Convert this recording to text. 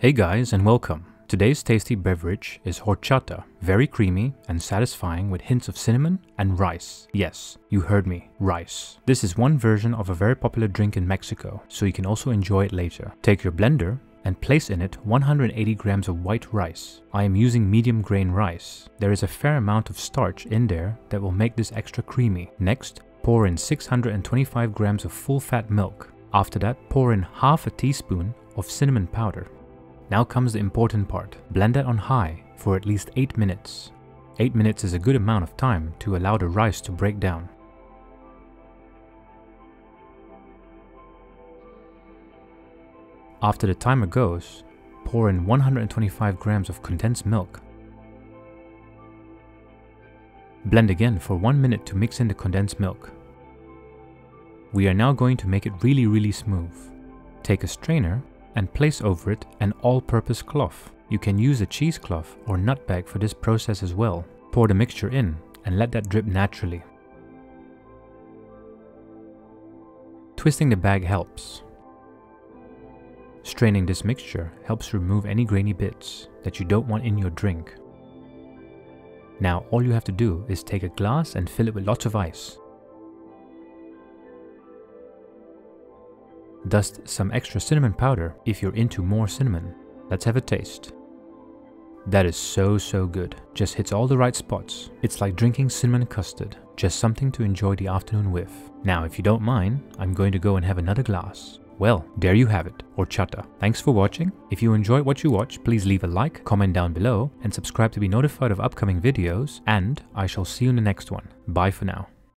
Hey guys, and welcome. Today's tasty beverage is horchata, very creamy and satisfying with hints of cinnamon and rice. Yes, you heard me, rice. This is one version of a very popular drink in Mexico, so you can also enjoy it later. Take your blender and place in it 180 grams of white rice. I am using medium grain rice. There is a fair amount of starch in there that will make this extra creamy. Next, pour in 625 grams of full fat milk. After that, pour in half a teaspoon of cinnamon powder. Now comes the important part. Blend that on high for at least 8 minutes. 8 minutes is a good amount of time to allow the rice to break down. After the timer goes, pour in 125 grams of condensed milk. Blend again for 1 minute to mix in the condensed milk. We are now going to make it really smooth. Take a strainer and place over it an all-purpose cloth. You can use a cheesecloth or nut bag for this process as well. Pour the mixture in and let that drip naturally. Twisting the bag helps. Straining this mixture helps remove any grainy bits that you don't want in your drink. Now all you have to do is take a glass and fill it with lots of ice. Dust some extra cinnamon powder if you're into more cinnamon. Let's have a taste. That is so good. Just hits all the right spots. It's like drinking cinnamon custard. Just something to enjoy the afternoon with. Now if you don't mind, I'm going to go and have another glass. Well, there you have it, horchata. Thanks for watching. If you enjoyed what you watched, please leave a like, comment down below, and subscribe to be notified of upcoming videos, and I shall see you in the next one. Bye for now.